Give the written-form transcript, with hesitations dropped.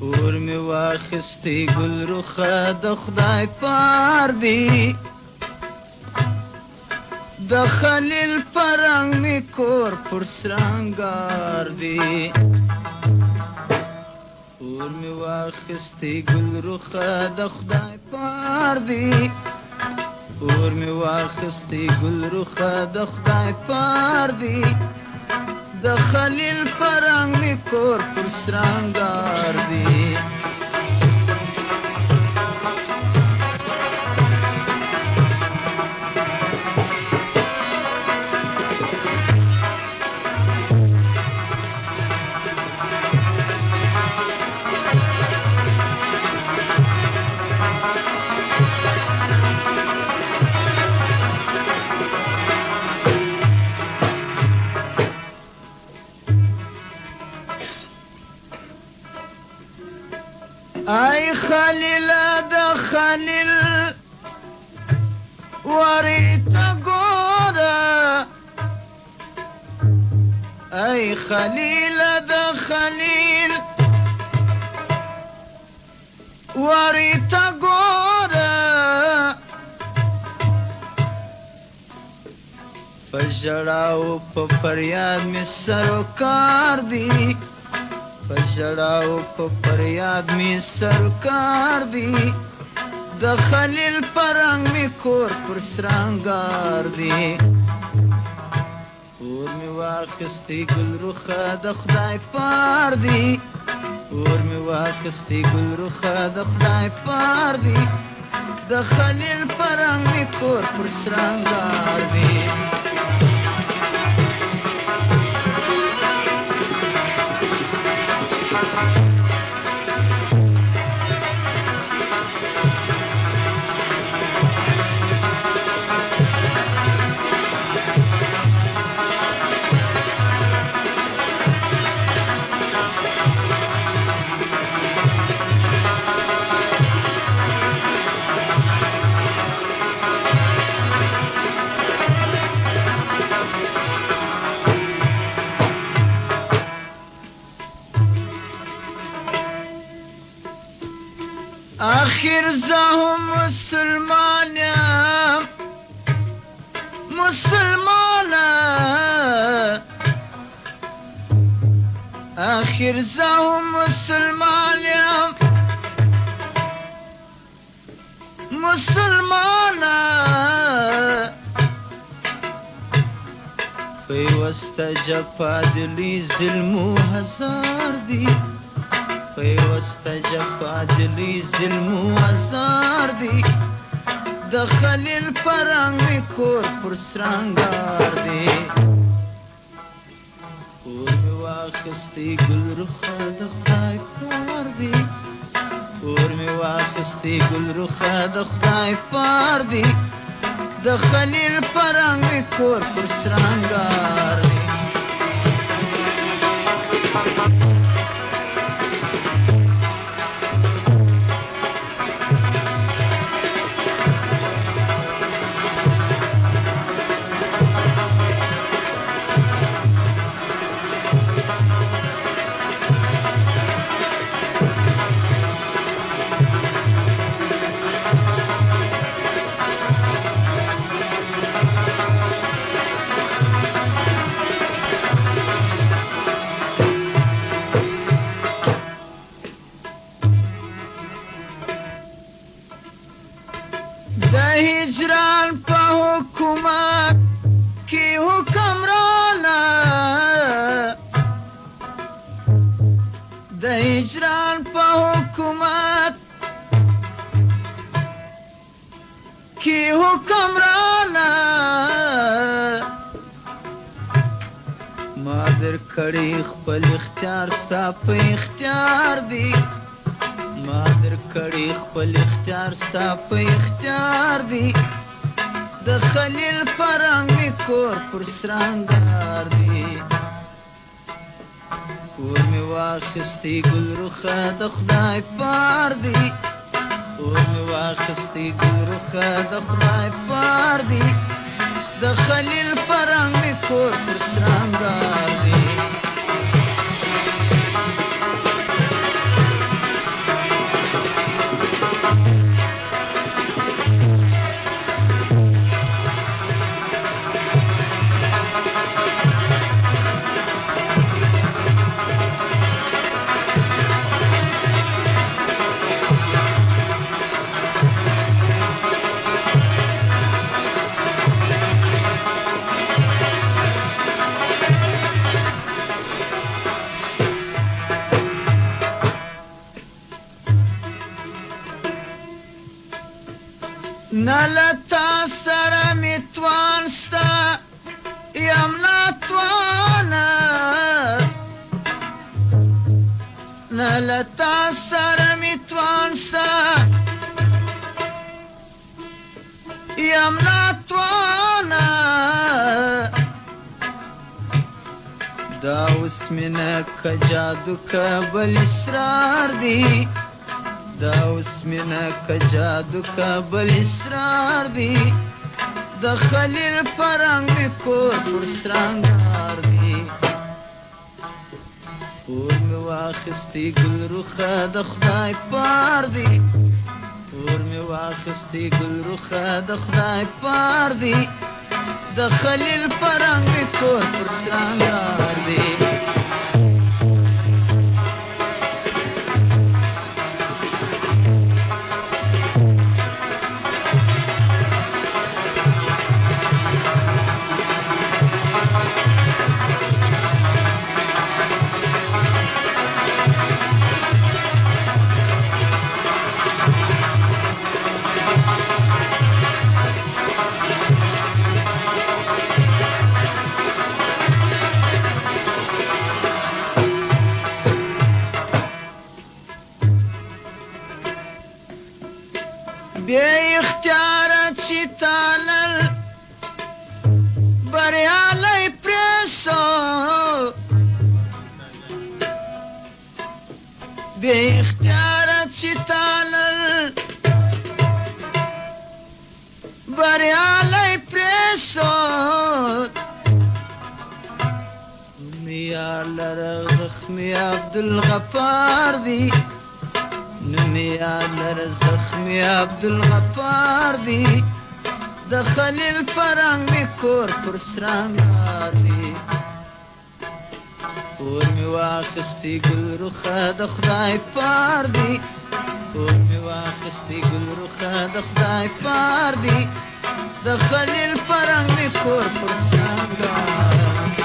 اور می واخستی گل رخه د خدای پار دی د خلیل پرنګ می کور پر سرنګار دی اور می واخستی گل رخه د خدای پار دی اور می واخستی گل رخه د خدای پار دی د خلیل پرنګ می کور پر سرنګار دی ای خلیل د خلیل وریتا ګوره ای خلیل د خلیل وریتا ګوره په ژړا او په فریاد مې سروکار دی پژړاو په فریاد می سرکار دی د خلیل پرنګ می کور پر سرنګار دی اور می واخستی گل رخه د خدای پار دی اور می واخستی گل رخه د خدای پار دی د خلیل پرنګ می کور پر سرنګار دی آخر زهم مسلمانم مسلمانم آخر زهم مسلمانم مسلمانم پیوسته جفا دلی ظلم و هزار دی پیوسته جفا دلی ظلم و هزار دی د خلیل پرنګ می کور پر سرنګار دی اور می واخستی گل رخه د خدای پار دی اور می واخستی گل رخه د خدای پار دی د خلیل پرنګ می کور پر سرنګار دی د هجران په حکومت کې حکمرانه د هجران په حکومت کې حکمرانه ما در کړی خپل اختیار ستا په اختیار دی ما در کړی خپل اختیار ستا په اختیار دی د خلیل پرنګ می کور پر سرنګار دی اور می واخستی گل رخه د خدای پار دی اور می واخستی گل رخه د خدای پار دی د خلیل پرنګ می کور پر سرنګار دی نلتا سره می توان ستا یم ناتوانه نلتا سره می توان ستا یم ناتوانه دا اوس مینه که جادو که بل اسرار دی دا اوس مینه که جادو که بل اسرار دی د خلیل پرنګ می کور پر سرنګار دی اور می واخستی گل روخه د خدای پار دی اور می واخستی گل روخه د خدای پار دی د خلیل پرنګ می کور پر سرنګار دی بے اختیارت چی تالل بریالی پریسو بے اختیارت چی تالل بریالی پریسو میار لرغ زخمی عبدالغفار دی نمیاد لر زخمی عبدالغفار دی د خلیل پرنګ می کور پر سرنګار دی اور می واخستی گل روخه د خدای پار دی اور می واخستی گل روخه د خدای پار دی د خلیل پرنګ می کور پر سرنګار